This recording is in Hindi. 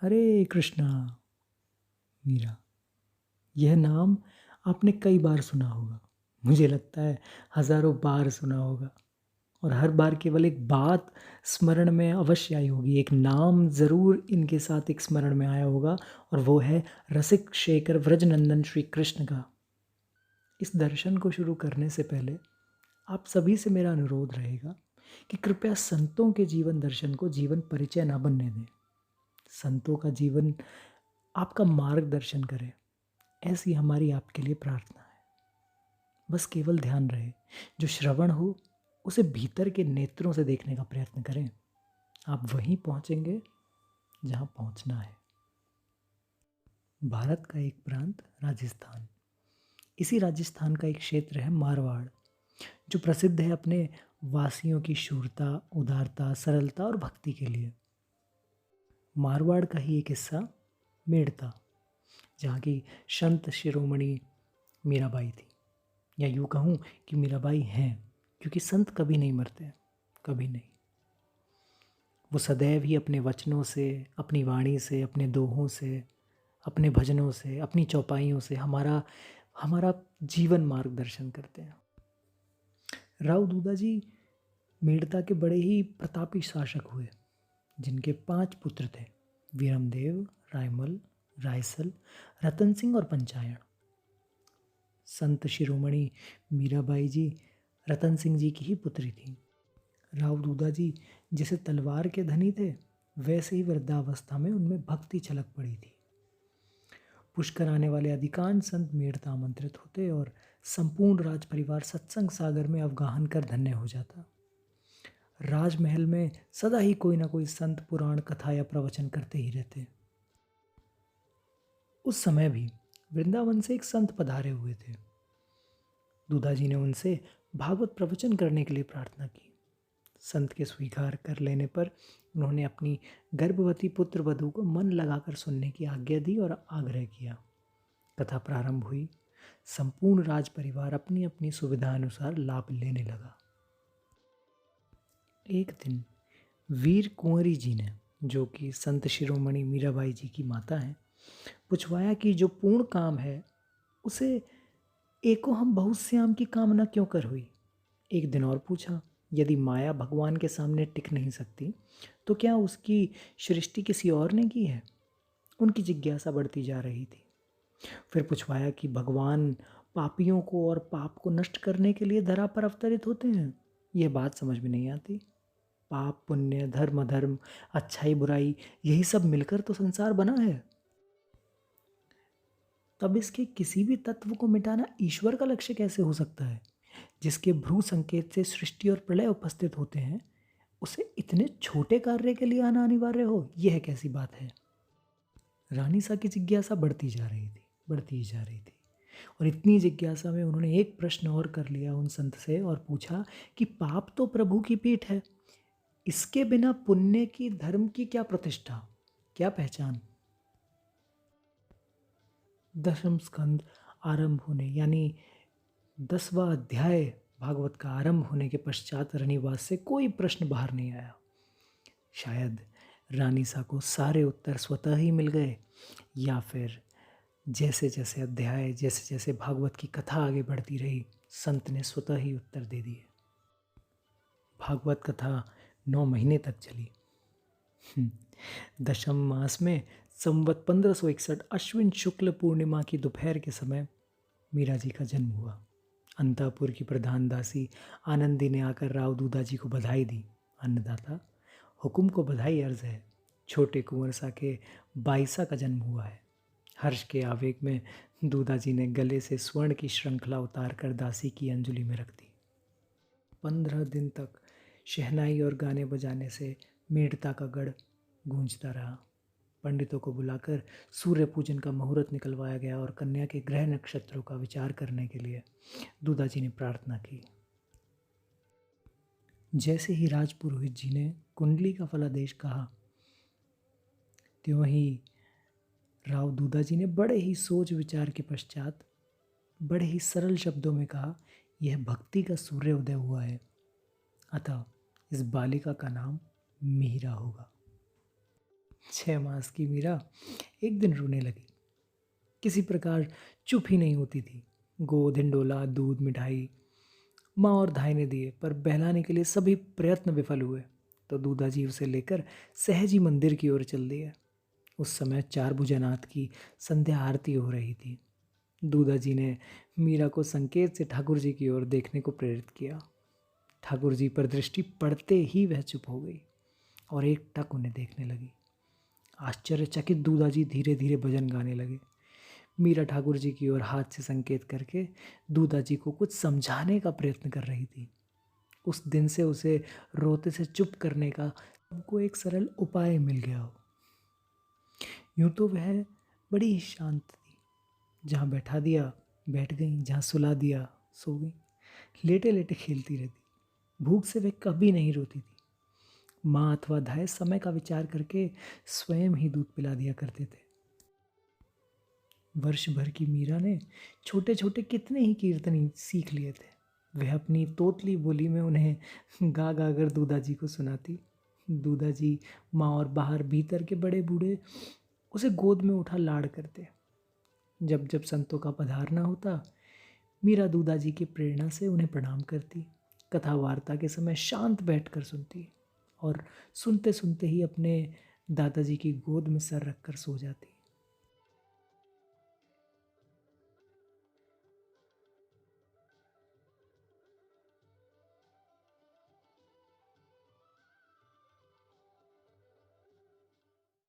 हरे कृष्णा। मीरा, यह नाम आपने कई बार सुना होगा। मुझे लगता है हजारों बार सुना होगा। और हर बार केवल एक बात स्मरण में अवश्य आई होगी, एक नाम जरूर इनके साथ एक स्मरण में आया होगा, और वो है रसिक शेखर व्रजनंदन श्री कृष्ण का। इस दर्शन को शुरू करने से पहले आप सभी से मेरा अनुरोध रहेगा कि कृपया संतों के जीवन दर्शन को जीवन परिचय ना बनने दें। संतों का जीवन आपका मार्गदर्शन करे, ऐसी हमारी आपके लिए प्रार्थना है। बस केवल ध्यान रहे, जो श्रवण हो उसे भीतर के नेत्रों से देखने का प्रयत्न करें। आप वहीं पहुंचेंगे जहां पहुंचना है। भारत का एक प्रांत राजस्थान, इसी राजस्थान का एक क्षेत्र है मारवाड़, जो प्रसिद्ध है अपने वासियों की शूरता, उदारता, सरलता और भक्ति के लिए। मारवाड़ का ही एक हिस्सा मेड़ता, जहाँ की संत शिरोमणि मीराबाई थी, या यूँ कहूँ कि मीराबाई हैं, क्योंकि संत कभी नहीं मरते, कभी नहीं। वो सदैव ही अपने वचनों से, अपनी वाणी से, अपने दोहों से, अपने भजनों से, अपनी चौपाइयों से हमारा हमारा जीवन मार्गदर्शन करते हैं। राव दूधा जी मेड़ता के बड़े ही प्रतापी शासक हुए, जिनके 5 पुत्र थे: वीरमदेव, रायमल, रायसल, रतन सिंह और पंचायण। संत शिरोमणि मीराबाई जी रतन सिंह जी की ही पुत्री थी। राव दूधा जी जैसे तलवार के धनी थे, वैसे ही वृद्धावस्था में उनमें भक्ति छलक पड़ी थी। पुष्कर आने वाले अधिकांश संत मेड़ता आमंत्रित होते और संपूर्ण राज परिवार सत्संग सागर में अवगाहन कर धन्य हो जाता। राजमहल में सदा ही कोई ना कोई संत पुराण कथा या प्रवचन करते ही रहते। उस समय भी वृंदावन से एक संत पधारे हुए थे। दूधा जी ने उनसे भागवत प्रवचन करने के लिए प्रार्थना की। संत के स्वीकार कर लेने पर उन्होंने अपनी गर्भवती पुत्र वधू को मन लगाकर सुनने की आज्ञा दी और आग्रह किया। कथा प्रारंभ हुई। संपूर्ण राज परिवार अपनी अपनी सुविधा अनुसार लाभ लेने लगा। एक दिन वीर कुंवरी जी ने, जो कि संत शिरोमणि मीराबाई जी की माता हैं, पूछवाया कि जो पूर्ण काम है उसे एको हम बहुत श्याम की कामना क्यों कर हुई। एक दिन और पूछा, यदि माया भगवान के सामने टिक नहीं सकती तो क्या उसकी सृष्टि किसी और ने की है। उनकी जिज्ञासा बढ़ती जा रही थी। फिर पूछवाया कि भगवान पापियों को और पाप को नष्ट करने के लिए धरा पर अवतरित होते हैं। यह बात समझ में नहीं आती। पाप पुण्य, धर्म अधर्म, अच्छाई बुराई, यही सब मिलकर तो संसार बना है। तब इसके किसी भी तत्व को मिटाना ईश्वर का लक्ष्य कैसे हो सकता है। जिसके भ्रू संकेत से सृष्टि और प्रलय उपस्थित होते हैं, उसे इतने छोटे कार्य के लिए आना अनिवार्य हो, यह कैसी बात है। रानी सा की जिज्ञासा बढ़ती जा रही थी, बढ़ती ही जा रही थी। और इतनी जिज्ञासा में उन्होंने एक प्रश्न और कर लिया उन संत से और पूछा कि पाप तो प्रभु की पीठ है, इसके बिना पुण्य की, धर्म की क्या प्रतिष्ठा, क्या पहचान। दशम स्कंद आरंभ होने, यानी 10वां अध्याय भागवत का आरंभ होने के पश्चात रनिवास से कोई प्रश्न बाहर नहीं आया। शायद रानी सा को सारे उत्तर स्वतः ही मिल गए, या फिर जैसे जैसे अध्याय, जैसे जैसे भागवत की कथा आगे बढ़ती रही, संत ने स्वतः ही उत्तर दे दिए। भागवत कथा 9 महीने तक चली। दशम मास में संवत 1561 अश्विन शुक्ल पूर्णिमा की दोपहर के समय मीरा जी का जन्म हुआ। अंतापुर की प्रधान दासी आनंदी ने आकर राव दूधा जी को बधाई दी। अन्नदाता, हुकुम को बधाई अर्ज है। छोटे कुंवर सा के बाईसा का जन्म हुआ है। हर्ष के आवेग में दूधा जी ने गले से स्वर्ण की श्रृंखला उतार कर दासी की अंजलि में रख दी। 15 दिन तक शहनाई और गाने बजाने से मेड़ता का गढ़ गूंजता रहा। पंडितों को बुलाकर सूर्य पूजन का मुहूर्त निकलवाया गया और कन्या के ग्रह नक्षत्रों का विचार करने के लिए दूधा जी ने प्रार्थना की। जैसे ही राजपुरोहित जी ने कुंडली का फलादेश कहा, त्यों ही राव दूधा जी ने बड़े ही सोच विचार के पश्चात बड़े ही सरल शब्दों में कहा, यह भक्ति का सूर्य उदय हुआ है, अतः इस बालिका का नाम मीरा होगा। 6 मास की मीरा एक दिन रोने लगी। किसी प्रकार चुप ही नहीं होती थी। गोद, हिंडोला, दूध, मिठाई माँ और धाई ने दिए, पर बहलाने के लिए सभी प्रयत्न विफल हुए। तो दूधाजी उसे लेकर सहज ही मंदिर की ओर चल दिए। उस समय 4 भुजानाथ की संध्या आरती हो रही थी। दूधाजी ने मीरा को संकेत से ठाकुर जी की ओर देखने को प्रेरित किया। ठाकुर जी पर दृष्टि पड़ते ही वह चुप हो गई और एकटक उन्हें देखने लगी। आश्चर्यचकित दूधाजी धीरे धीरे भजन गाने लगे। मीरा ठाकुर जी की ओर हाथ से संकेत करके दूधाजी को कुछ समझाने का प्रयत्न कर रही थी। उस दिन से उसे रोते से चुप करने का हमको एक सरल उपाय मिल गया हो। यूं तो वह बड़ी ही शांत थी। जहाँ बैठा दिया बैठ गई, जहाँ सुला दिया सो गई, लेटे लेटे खेलती रहती। भूख से वह कभी नहीं रोती थी। माँ अथवा धाय समय का विचार करके स्वयं ही दूध पिला दिया करते थे। वर्ष भर की मीरा ने छोटे छोटे कितने ही कीर्तन सीख लिए थे। वह अपनी तोतली बोली में उन्हें गा गा कर दूधाजी को सुनाती। दूधाजी, माँ और बाहर भीतर के बड़े बूढ़े उसे गोद में उठा लाड़ करते। जब जब संतों का पधारना होता, मीरा दूधाजी की प्रेरणा से उन्हें प्रणाम करती। कथा वार्ता के समय शांत बैठकर सुनती और सुनते सुनते ही अपने दादाजी की गोद में सर रखकर सो जाती।